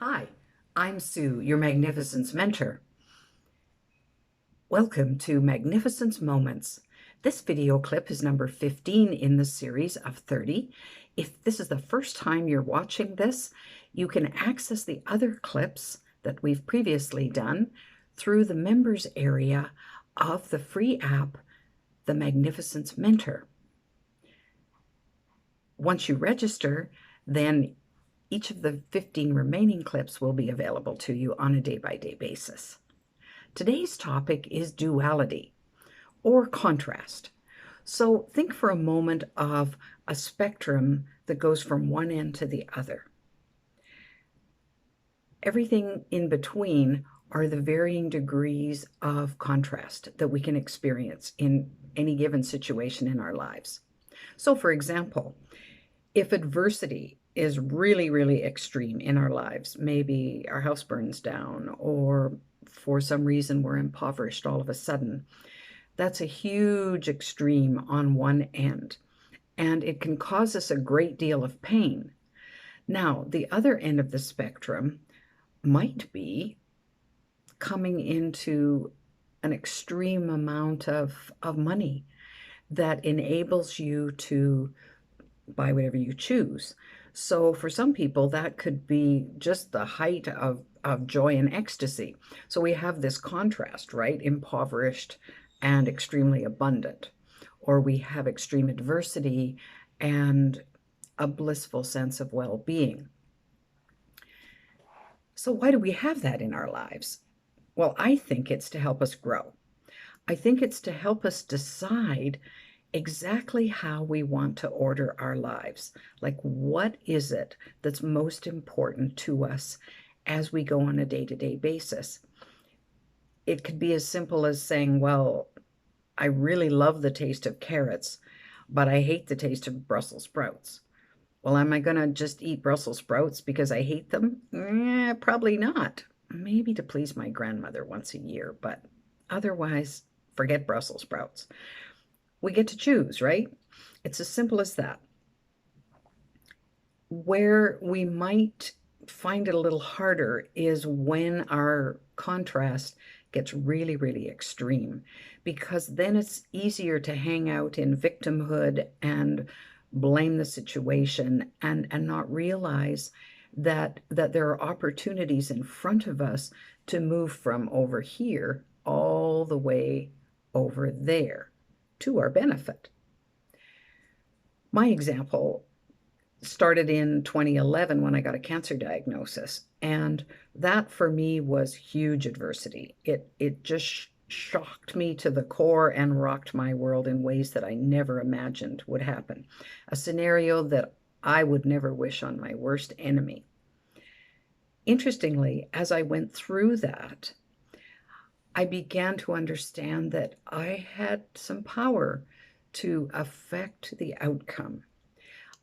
Hi, I'm Sue, your Magnificence mentor. Welcome to Magnificence Moments. This video clip is number 15 in the series of 30. If this is the first time you're watching this, you can access the other clips that we've previously done through the members area of the free app, the Magnificence Mentor. Once you register, then each of the 15 remaining clips will be available to you on a day-by-day basis. Today's topic is duality, or contrast. So think for a moment of a spectrum that goes from one end to the other. Everything in between are the varying degrees of contrast that we can experience in any given situation in our lives. So, for example, if adversity is really, really extreme in our lives, maybe our house burns down or for some reason we're impoverished all of a sudden, that's a huge extreme on one end, and it can cause us a great deal of pain. Now, the other end of the spectrum might be coming into an extreme amount of money that enables you to buy whatever you choose. So for some people, that could be just the height of joy and ecstasy. So we have this contrast, right? Impoverished and extremely abundant. Or we have extreme adversity and a blissful sense of well-being. So why do we have that in our lives? Well, I think it's to help us grow. I think it's to help us decide exactly how we want to order our lives. Like, what is it that's most important to us as we go on a day-to-day basis? It could be as simple as saying, well, I really love the taste of carrots, but I hate the taste of Brussels sprouts. Well, am I going to just eat Brussels sprouts because I hate them? Probably not. Maybe to please my grandmother once a year, but otherwise, forget Brussels sprouts. We get to choose, right? It's as simple as that. Where we might find it a little harder is when our contrast gets really, really extreme, because then it's easier to hang out in victimhood and blame the situation and not realize that there are opportunities in front of us to move from over here all the way over there to our benefit. My example started in 2011 when I got a cancer diagnosis, and that for me was huge adversity. It just shocked me to the core and rocked my world in ways that I never imagined would happen. A scenario that I would never wish on my worst enemy. Interestingly, as I went through that, I began to understand that I had some power to affect the outcome.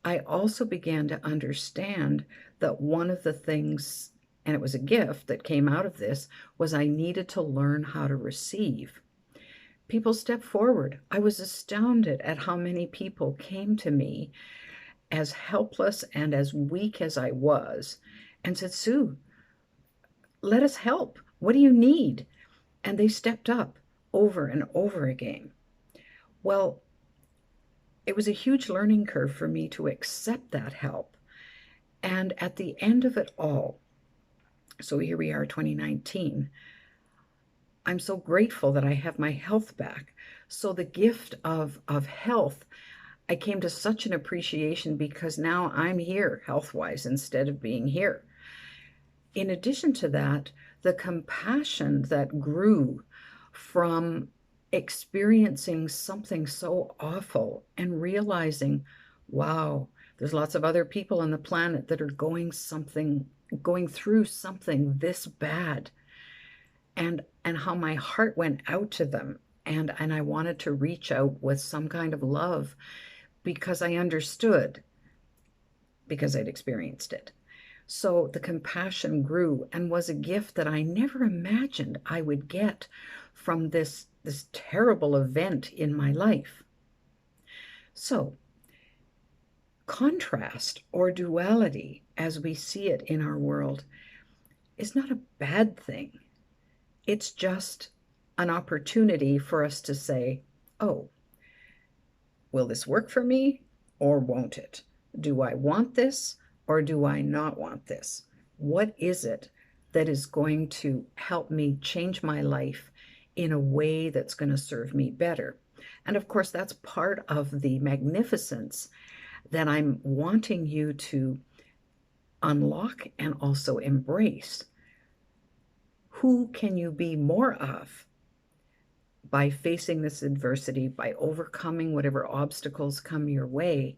I also began to understand that one of the things, and it was a gift that came out of this, was I needed to learn how to receive. People stepped forward. I was astounded at how many people came to me as helpless and as weak as I was and said, Sue, let us help. What do you need? And they stepped up over and over again. Well, it was a huge learning curve for me to accept that help. And at the end of it all, so here we are, 2019, I'm so grateful that I have my health back. So the gift of health, I came to such an appreciation because now I'm here health-wise instead of being here. In addition to that, the compassion that grew from experiencing something so awful and realizing, wow, there's lots of other people on the planet that are going through something this bad, and how my heart went out to them, and I wanted to reach out with some kind of love because I understood, because I'd experienced it. So the compassion grew and was a gift that I never imagined I would get from this terrible event in my life. So contrast, or duality, as we see it in our world, is not a bad thing. It's just an opportunity for us to say, oh, will this work for me or won't it? Do I want this or do I not want this? What is it that is going to help me change my life in a way that's going to serve me better? And of course, that's part of the magnificence that I'm wanting you to unlock and also embrace. Who can you be more of by facing this adversity, by overcoming whatever obstacles come your way?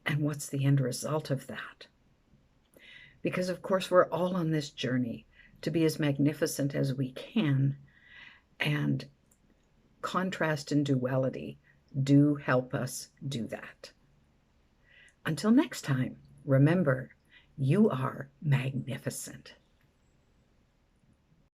And what's the end result of that? Because, of course, we're all on this journey to be as magnificent as we can, and contrast and duality do help us do that. Until next time, remember, you are magnificent.